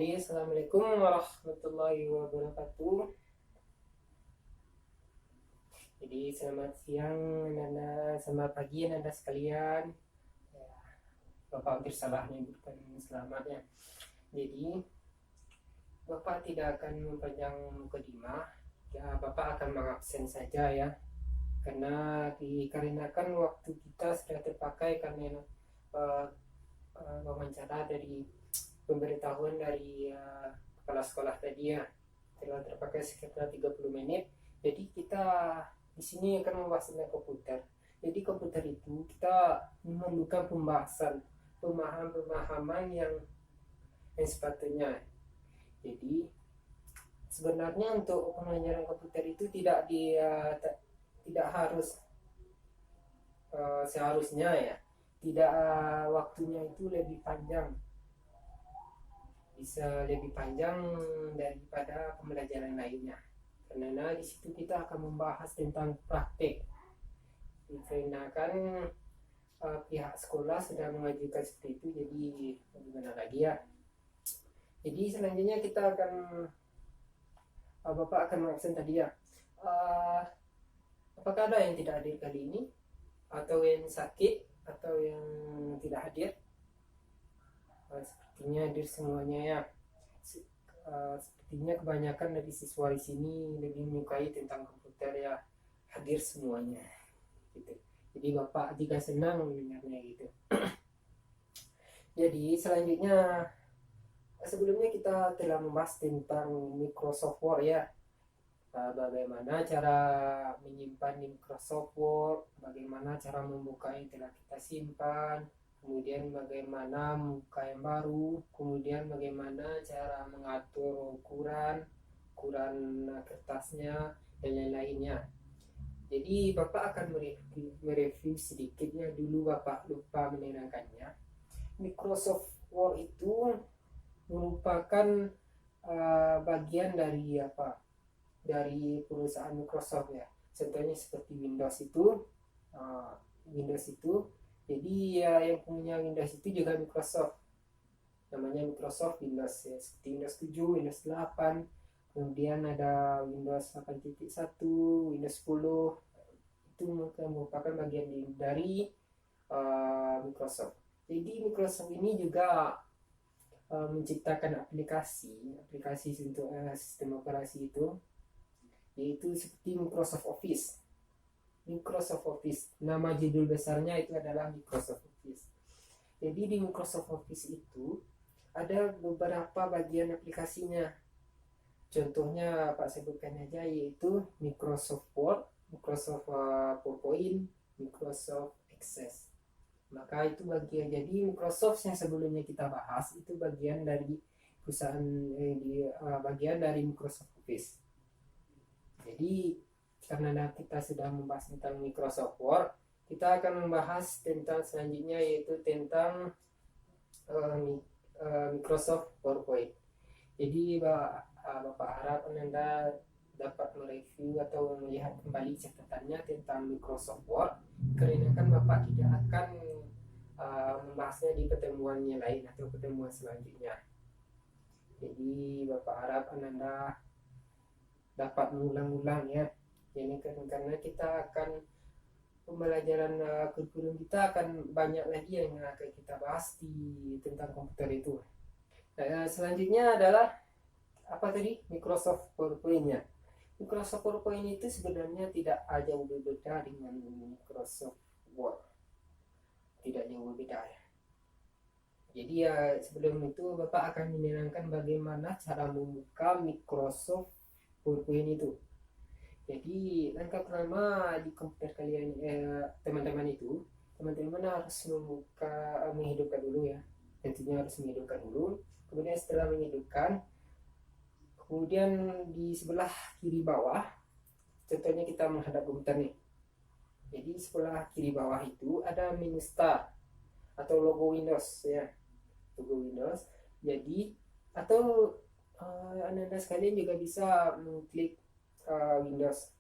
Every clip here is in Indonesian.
Assalamualaikum warahmatullahi wabarakatuh. Jadi selamat siang Nanda, selamat pagi Nanda sekalian. Ya, Bapak hampir salah menyebutkan selamat ya. Jadi Bapak tidak akan mempanjang mukadimah. Ya, Bapak akan mengabsen saja ya. Karena dikarenakan waktu kita sudah terpakai karena uh, wawancara dari pemberitahuan dari kepala sekolah tadi ya, telah terpakai sekitar 30 menit. Jadi kita di sini akan membahas tentang komputer. Jadi komputer itu kita memerlukan pembahasan, pemahaman yang sepatutnya. Jadi sebenarnya untuk pembelajaran komputer itu tidak harus seharusnya ya, tidak waktunya itu lebih panjang, bisa lebih panjang daripada pembelajaran lainnya. Karena di situ kita akan membahas tentang praktek. Dikarenakan pihak sekolah sudah mengajukan seperti itu, jadi bagaimana lagi ya. Jadi selanjutnya kita akan Bapak akan mengabsen tadi ya. Apakah ada yang tidak hadir kali ini, atau yang sakit, atau yang tidak hadir? Sepertinya hadir semuanya ya. Sepertinya kebanyakan dari siswa di sini lebih menyukai tentang komputer ya, hadir semuanya gitu. Jadi Bapak juga senang mendengarnya gitu. Jadi selanjutnya, sebelumnya kita telah membahas tentang Microsoft Word ya. Bagaimana cara menyimpan di Microsoft Word, bagaimana cara membuka yang telah kita simpan, kemudian bagaimana membuka yang baru, kemudian bagaimana cara mengatur ukuran kertasnya, dan lain-lainnya. Jadi Bapak akan mereview sedikitnya dulu, Bapak lupa menerangkannya. Microsoft Word itu merupakan bagian dari apa? Dari perusahaan Microsoft ya. Contohnya seperti Windows itu, jadi ya yang punya Windows itu juga Microsoft. Namanya Microsoft Windows ya, seperti Windows 7, Windows 8, kemudian ada Windows 8.1, Windows 10. Itu merupakan bagian dari Microsoft. Jadi Microsoft ini juga menciptakan aplikasi untuk sistem operasi itu, yaitu seperti Microsoft Office. Microsoft Office, nama judul besarnya itu adalah Microsoft Office. Jadi di Microsoft Office itu ada beberapa bagian aplikasinya. Contohnya Pak sebutkan aja, yaitu Microsoft Word, Microsoft PowerPoint, Microsoft Access. Maka itu bagian, jadi Microsoft yang sebelumnya kita bahas itu bagian dari perusahaan bagian dari Microsoft Office. Jadi karena kita sudah membahas tentang Microsoft Word, kita akan membahas tentang selanjutnya, yaitu tentang Microsoft PowerPoint. Jadi Bapak harap Anda dapat mereview atau melihat kembali catatannya tentang Microsoft Word, karena kan Bapak tidak akan membahasnya di pertemuan yang lain atau pertemuan selanjutnya. Jadi Bapak harap Anda dapat mengulang-ulang ya. Jadi karena kita akan pembelajaran kurikulum kita akan banyak lagi yang akan kita bahas di tentang komputer itu. Selanjutnya adalah apa tadi? Microsoft PowerPoint-nya. Microsoft PowerPoint itu sebenarnya tidak jauh berbeda dengan Microsoft Word. Tidak jauh berbeda ya. Jadi ya sebelum itu Bapak akan menerangkan bagaimana cara membuka Microsoft PowerPoint itu. Jadi langkah pertama di komputer kalian teman-teman harus menghidupkan dulu ya. Tentunya harus menghidupkan dulu. Kemudian setelah menghidupkan, kemudian di sebelah kiri bawah, contohnya kita menghadap komputer nih. Jadi sebelah kiri bawah itu ada menu start atau logo Windows ya. Logo Windows. Jadi atau Anda sekalian juga bisa mengklik Windows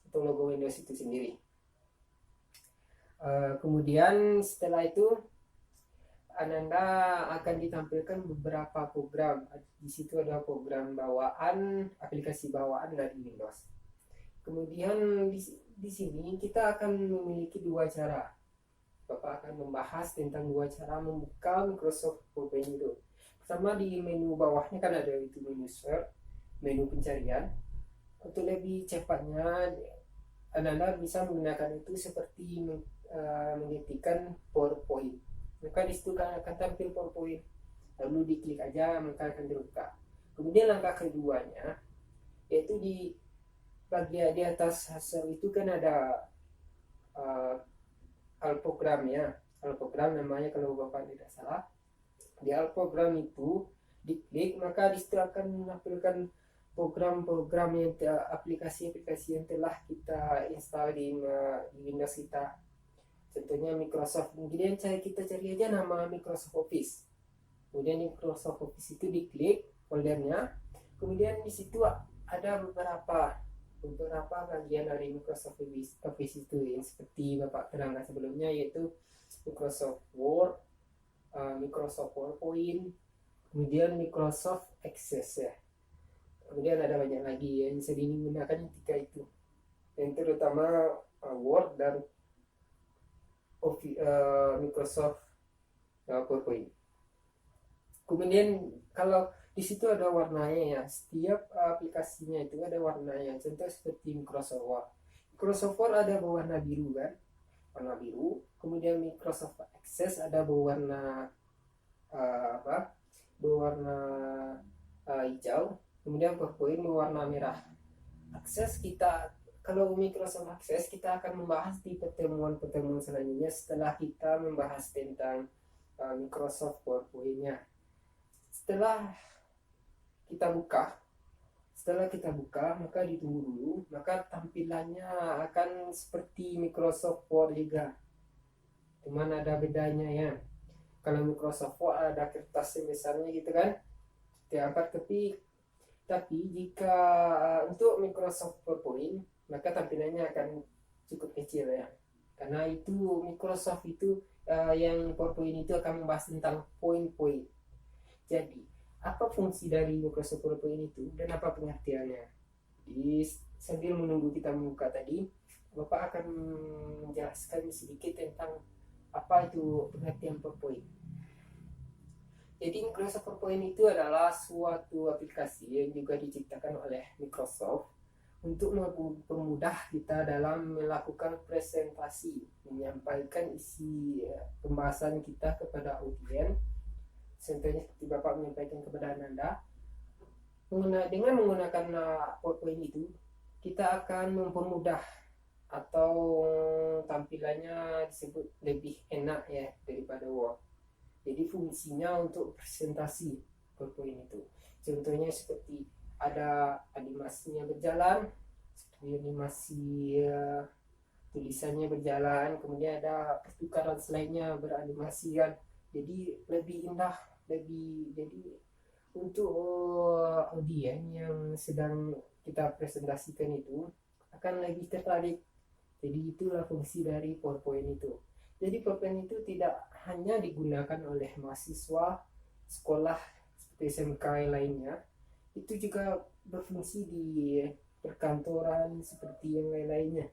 atau logo Windows itu sendiri. Kemudian setelah itu Ananda akan ditampilkan beberapa program. Di situ ada program bawaan, aplikasi bawaan dari Windows. Kemudian di sini kita akan memiliki dua cara. Bapak akan membahas tentang dua cara membuka Microsoft PowerPoint itu. Pertama, di menu bawahnya kan ada itu menu search, menu pencarian. Untuk lebih cepatnya, Anda bisa menggunakan itu seperti mengetikkan PowerPoint. Maka di situ akan tampil PowerPoint. Lalu diklik aja, maka akan terbuka. Kemudian langkah keduanya, yaitu di bagian di atas hasil itu kan ada alprogram namanya kalau Bapak tidak salah. Di alprogram itu diklik, maka di situ akan menampilkan program-program yang aplikasi-aplikasi yang telah kita install di Windows kita. Contohnya Microsoft. Kemudian kita cari aja nama Microsoft Office. Kemudian di Microsoft Office itu diklik foldernya. Kemudian di situ ada beberapa bagian dari Microsoft Office itu yang seperti Bapak terangkan sebelumnya, yaitu Microsoft Word, Microsoft PowerPoint, kemudian Microsoft Access ya. Kemudian ada banyak lagi yang bisa digunakan ketika itu, yang terutama Word dan Microsoft PowerPoint. Kemudian kalau di situ ada warnanya ya, setiap aplikasinya itu ada warnanya. Contoh seperti Microsoft Word. Microsoft Word ada berwarna biru kan, warna biru. Kemudian Microsoft Access ada berwarna berwarna hijau. Kemudian PowerPoint berwarna merah. Kalau Microsoft Access kita akan membahas di pertemuan selanjutnya setelah kita membahas tentang Microsoft PowerPoint-nya. Setelah kita buka, maka ditunggu dulu, maka tampilannya akan seperti Microsoft Word juga. Cuman ada bedanya ya. Kalau Microsoft Word ada kertas yang besarnya gitu kan, diangkat tapi jika untuk Microsoft PowerPoint, maka tampilannya akan cukup kecil ya. Karena itu Microsoft itu yang PowerPoint itu akan membahas tentang poin-poin. Jadi apa fungsi dari Microsoft PowerPoint itu dan apa pengertiannya? Jadi sambil menunggu kita membuka tadi, Bapak akan menjelaskan sedikit tentang apa itu pengertian PowerPoint. Jadi Microsoft PowerPoint itu adalah suatu aplikasi yang juga diciptakan oleh Microsoft untuk mempermudah kita dalam melakukan presentasi, menyampaikan isi pembahasan kita kepada audiens. Contohnya seperti Bapak menyampaikan kepada Anda, dengan menggunakan PowerPoint itu kita akan mempermudah atau tampilannya disebut lebih enak ya daripada Word. Jadi fungsinya untuk presentasi PowerPoint itu. Contohnya seperti ada animasinya berjalan, seperti animasi tulisannya berjalan, kemudian ada pertukaran slide-nya beranimasi kan. Jadi lebih indah, jadi untuk audiens yang sedang kita presentasikan itu akan lebih tertarik. Jadi itulah fungsi dari PowerPoint itu. Jadi PowerPoint itu tidak hanya digunakan oleh mahasiswa sekolah seperti SMK lainnya, itu juga berfungsi di perkantoran seperti yang lain-lainnya.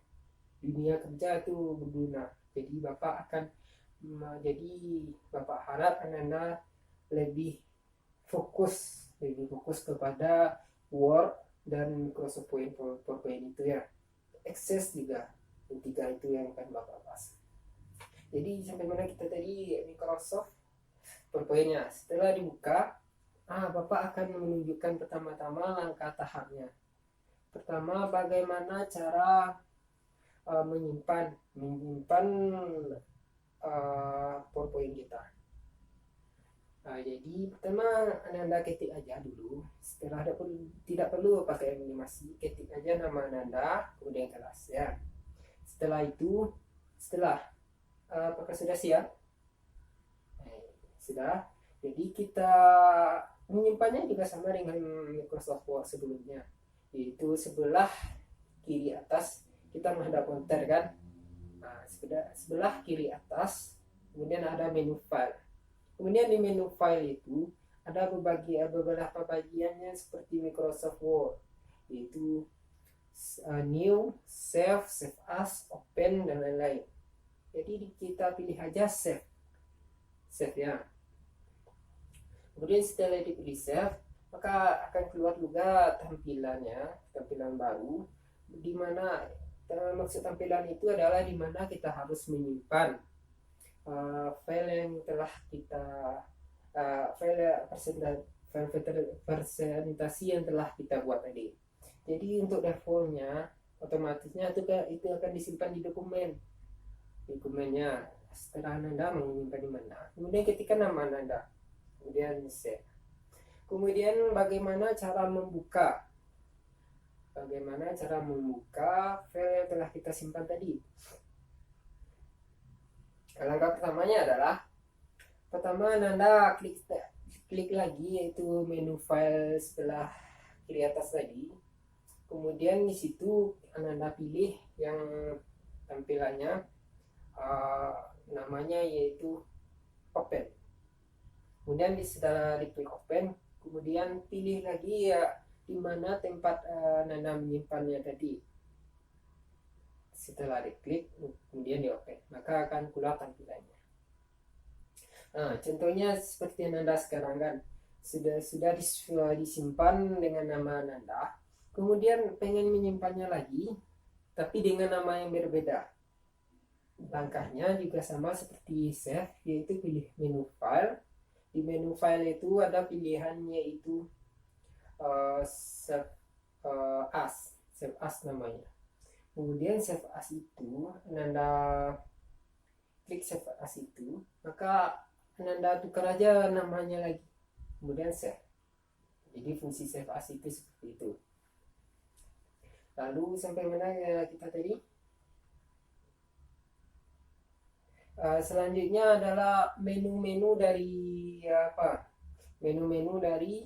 Dunia kerja itu berguna. Jadi Bapak harap Anda lebih fokus kepada Word dan Microsoft PowerPoint itu ya. Access juga, tiga itu yang akan Bapak bahas. Jadi sampai mana kita tadi Microsoft PowerPoint-nya. Setelah dibuka, Bapak akan menunjukkan pertama-tama langkah tahapnya. Pertama, bagaimana cara menyimpan PowerPoint kita. Jadi pertama Anda ketik aja dulu. Setelah tidak perlu pakai animasi, ketik aja nama Anda, kemudian kelas ya. Apakah sudah siap? Sudah. Jadi kita menyimpannya juga sama dengan Microsoft Word sebelumnya, yaitu sebelah kiri atas kita menghadap monitor kan. Sebelah kiri atas, kemudian ada menu file. Kemudian di menu file itu ada beberapa bagiannya seperti Microsoft Word, yaitu new, save, save as, open, dan lain-lain. Jadi kita pilih aja save ya. Kemudian setelah dipilih save, maka akan keluar juga tampilan baru, di mana maksud tampilan itu adalah di mana kita harus menyimpan file yang telah kita file presentasi yang telah kita buat tadi. Jadi untuk defaultnya otomatisnya itu akan disimpan di dokumennya. Setelah Anda menyimpan di mana, kemudian ketika nama Anda, kemudian save. Kemudian bagaimana cara membuka file yang telah kita simpan tadi. Langkah pertamanya adalah Anda klik lagi, yaitu menu file sebelah kiri atas tadi. Kemudian di situ Anda pilih yang tampilannya namanya yaitu open. Kemudian setelah diklik open, kemudian pilih lagi ya di mana tempat Anda menyimpannya tadi. Setelah diklik, kemudian di open, maka akan keluar tampilannya. Nah, contohnya seperti yang Anda sekarang kan sudah disimpan dengan nama Anda, kemudian pengen menyimpannya lagi tapi dengan nama yang berbeda. Langkahnya juga sama seperti save, yaitu pilih menu file. Di menu file itu ada pilihan yaitu save as namanya. Kemudian save as itu Anda klik save as itu, maka Anda tukar aja namanya lagi, kemudian save. Jadi fungsi save as itu seperti itu. Lalu sampai mana ya kita tadi? Selanjutnya adalah menu-menu dari menu-menu dari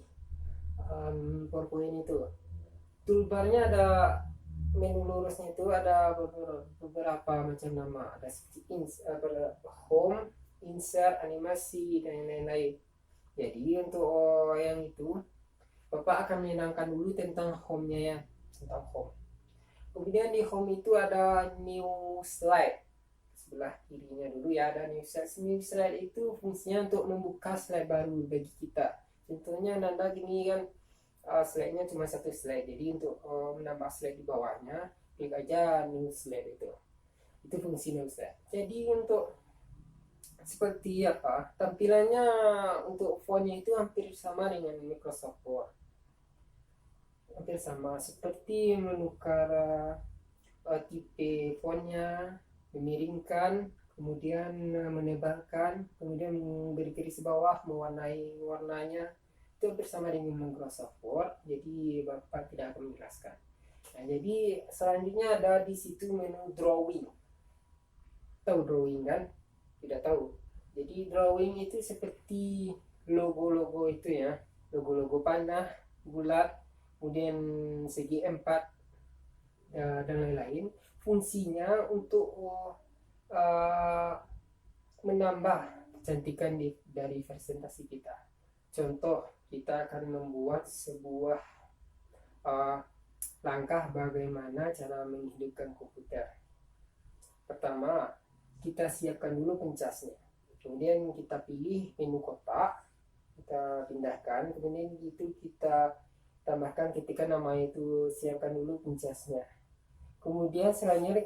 PowerPoint itu. Toolbarnya ada menu lurusnya itu ada beberapa macam nama, ada home, insert, animasi, dan lain-lain. Jadi untuk yang itu Bapak akan menyenangkan dulu tentang home-nya ya, tentang home. Kemudian di home itu ada new slide. Sebelah kirinya dulu ya ada new slide. New slide itu fungsinya untuk membuka slide baru bagi kita. Contohnya Anda gini kan, slide-nya cuma satu slide. Jadi untuk menambah slide di bawahnya, klik aja new slide itu. Itu fungsi new slide. Jadi untuk seperti tampilannya untuk fontnya itu hampir sama dengan Microsoft Word. Hampir sama, seperti menukar tipe fontnya, memiringkan, kemudian menebalkan, kemudian memberi garis bawah, mewarnai warnanya, itu bersama dengan Microsoft Word. Jadi Bapak tidak akan menjelaskan. Nah, jadi selanjutnya ada di situ menu drawing. Tahu drawing kan? Tidak tahu. Jadi drawing itu seperti logo-logo itu ya, logo-logo panah, bulat, kemudian segi 4 dan lain-lain. Fungsinya untuk menambah kecantikan dari presentasi kita. Contoh, kita akan membuat sebuah langkah bagaimana cara menghidupkan komputer. Pertama, kita siapkan dulu pencasnya. Kemudian kita pilih menu kotak, kita pindahkan, kemudian itu kita tambahkan ketika nama itu, siapkan dulu pencasnya. Kemudian selanjutnya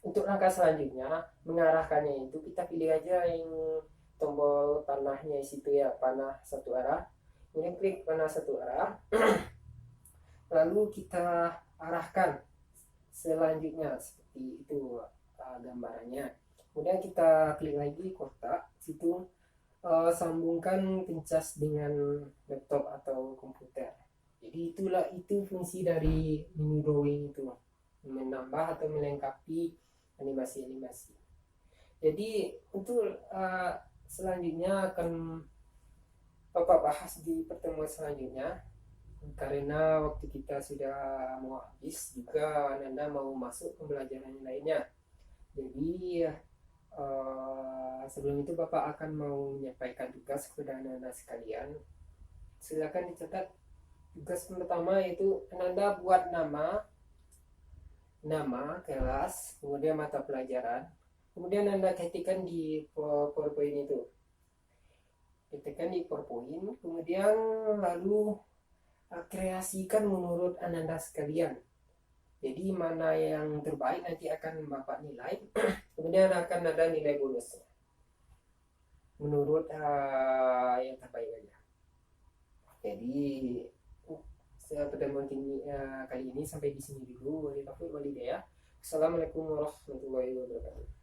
untuk langkah selanjutnya mengarahkannya itu kita pilih aja yang tombol panahnya situ ya, panah satu arah. Kemudian klik panah satu arah. Lalu kita arahkan selanjutnya seperti itu gambarannya. Kemudian kita klik lagi kotak situ, sambungkan pencas dengan laptop atau komputer. Jadi itu fungsi dari menu drawing itu, menambah atau melengkapi animasi-animasi. Jadi untuk selanjutnya akan Bapak bahas di pertemuan selanjutnya, karena waktu kita sudah mau habis juga, Anda mau masuk pembelajaran lainnya. Jadi Sebelum itu Bapak akan mau menyampaikan tugas kepada anak-anak sekalian. Silakan dicatat. Tugas pertama itu Anda buat nama kelas, kemudian mata pelajaran, kemudian Anda ketikkan di PowerPoint itu. Ketikkan di PowerPoint, kemudian lalu kreasikan menurut Anda sekalian. Jadi mana yang terbaik nanti akan Bapak nilai, kemudian akan ada nilai bonusnya menurut yang terbaik aja. Jadi pertemuan kali ini sampai di sini dulu. Wabillahi taufiq wal hidayah. Assalamualaikum warahmatullahi wabarakatuh.